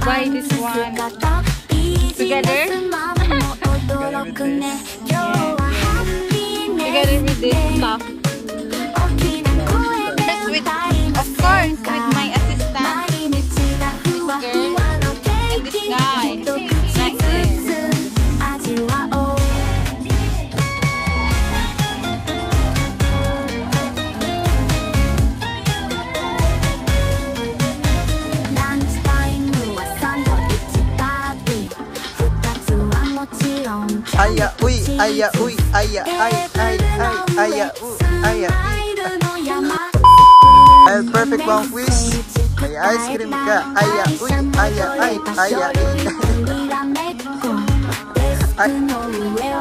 Buy this one together. Together with this stuff. First with, of course, with my assistant, this girl, and this guy. Like this. Aya, uy, aya, uy, aya, ay, ay, ay, aya, aya. Ay, perfect bang quiz? May ice cream ka, aya, uy, aya, ay, aya, ay. What are you doing there?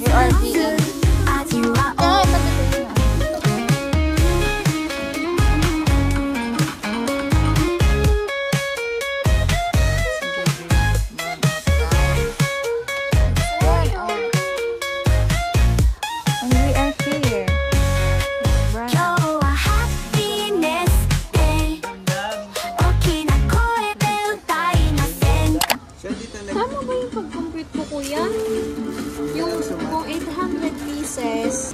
You are vegan. Tama ba yung pag-compute ko, kuya? Yung kung 800 pieces.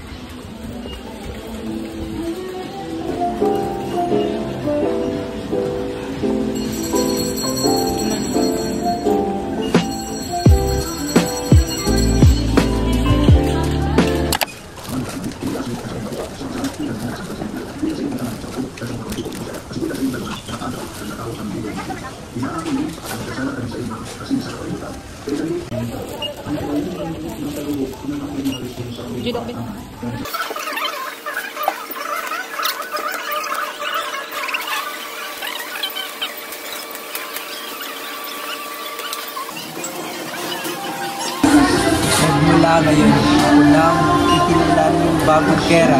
Magmula ngayon, ako nang ikilala yung bagong Kera.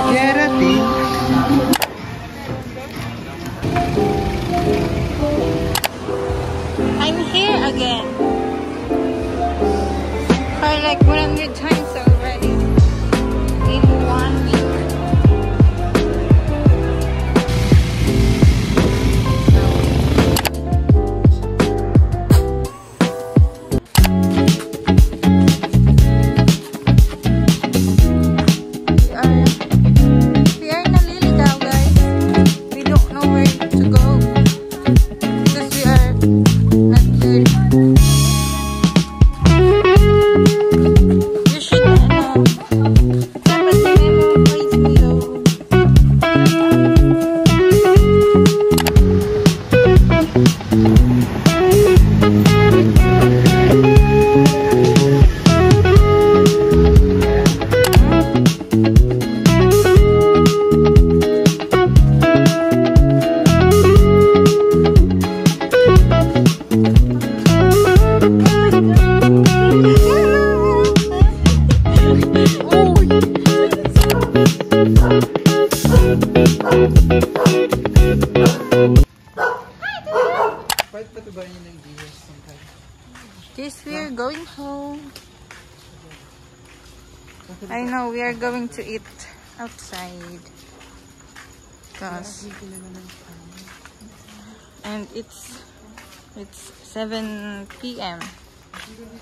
Keratin. I'm here again. For like 100 times already. In 1 week. This we're going home. I know we are going to eat outside. And it's 7 p.m.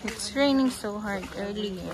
It's raining so hard earlier.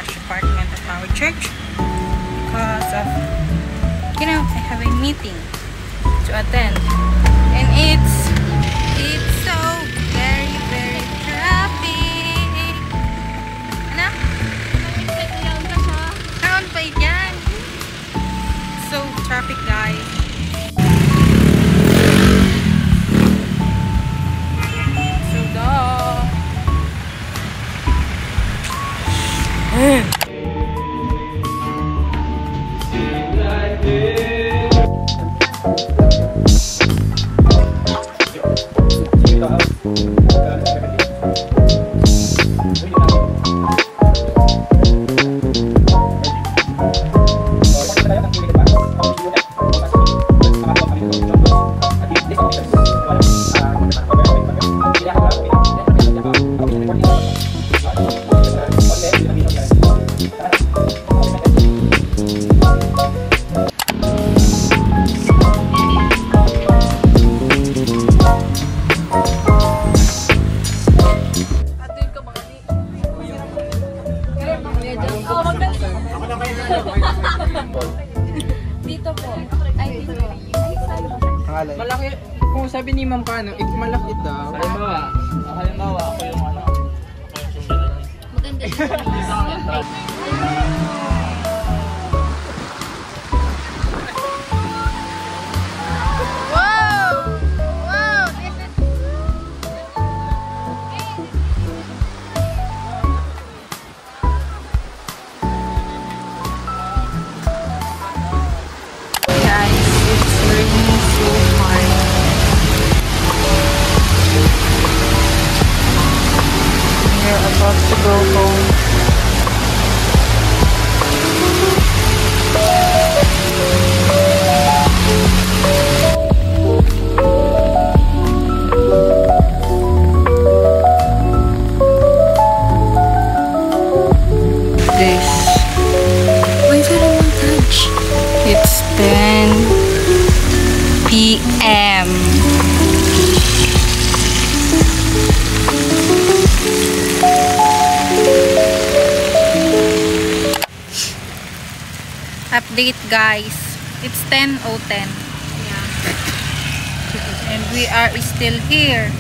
trash department of our church because of, you know, I have a meeting to attend, and it's so very traffic. Ano? Karon pa yan. So traffic, guys. So dito po. Ay, dito. Malaki, kung sabi ni Ma'am Kano, malaki daw. Halimbawa, ako yung ano. Maganda dito. About to go home. This. Why is it a montage? It's 10 p.m. Update, guys, it's 10:10. Yeah. And we are still here.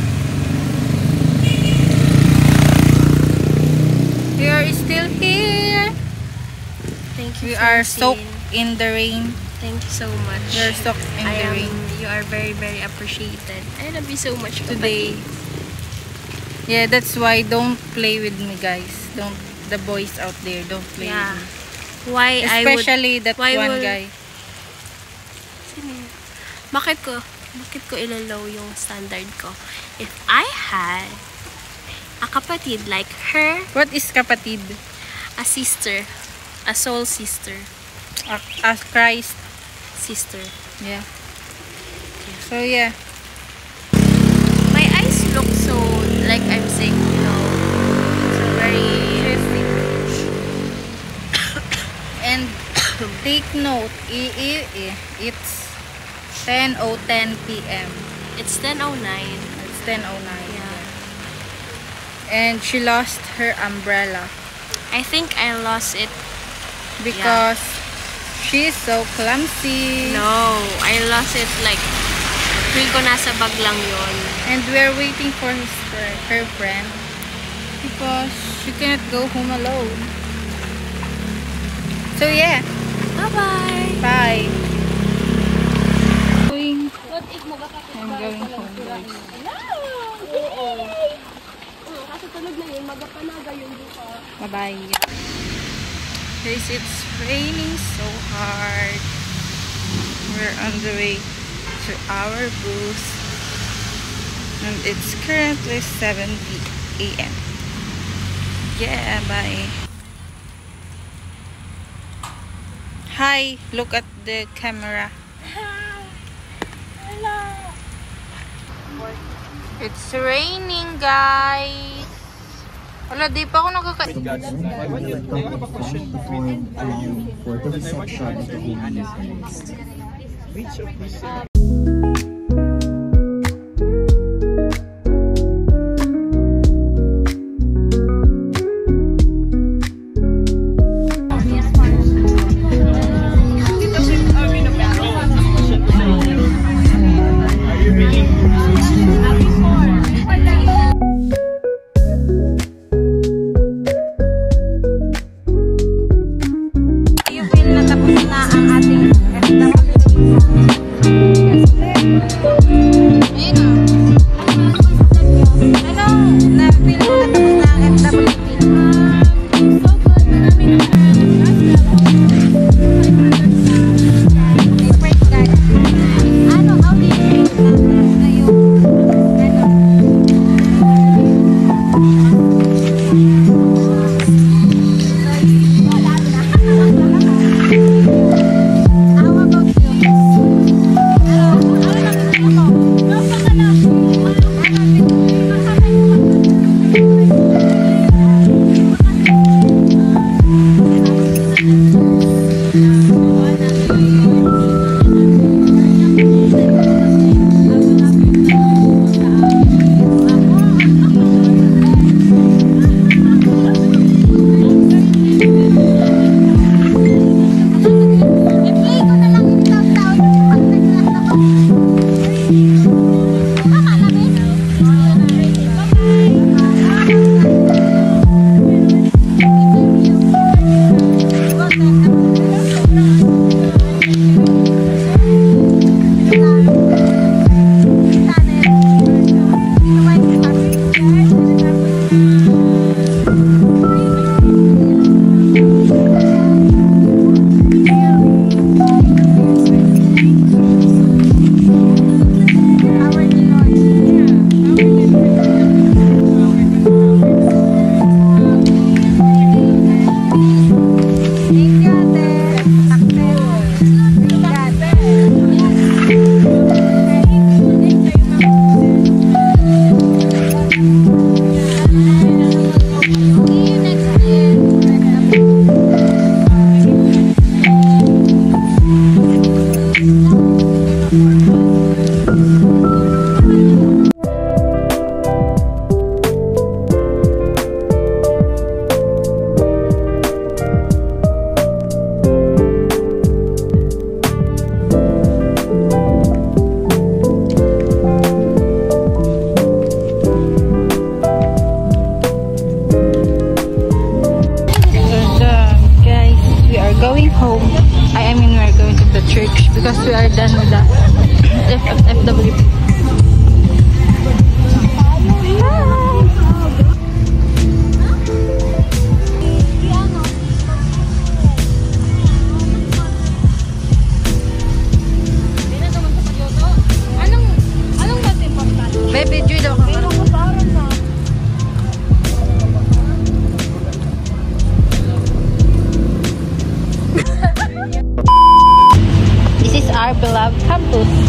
We are still here. Thank you. We are soaked in the rain. Thank you so much. We are soaked in the rain. You are very appreciated. I love you so much Today. Yeah, that's why don't play with me, guys. Don't, the boys out there, don't play with me. Why especially that why one guy. Bakit ko ilalow yung standard ko? If I had a kapatid like her, What is kapatid? a sister, a soul sister, A Christ sister. Yeah. So yeah. My eyes look so like I'm sick, you know. So very And take note, it's 10:10 p.m. It's 10:09. It's 10:09. Yeah. And she lost her umbrella I think I lost it. because she's so clumsy. No, I lost it like feel ko nasa bag lang yon. And we're waiting for her friend because she cannot go home alone. So yeah, Bye-bye. bye. I'm going home, guys. Bye-bye. Guys, it's raining so hard. We're on the way to our booth. And it's currently 7 a.m. Yeah, bye. Hi, look at the camera. Hello. It's raining, guys. Wala, di pa ako nakakain. I have a question for the reception of the Which of these church because we are done with the FWP. Baby, Jude ako. This is our beloved campus.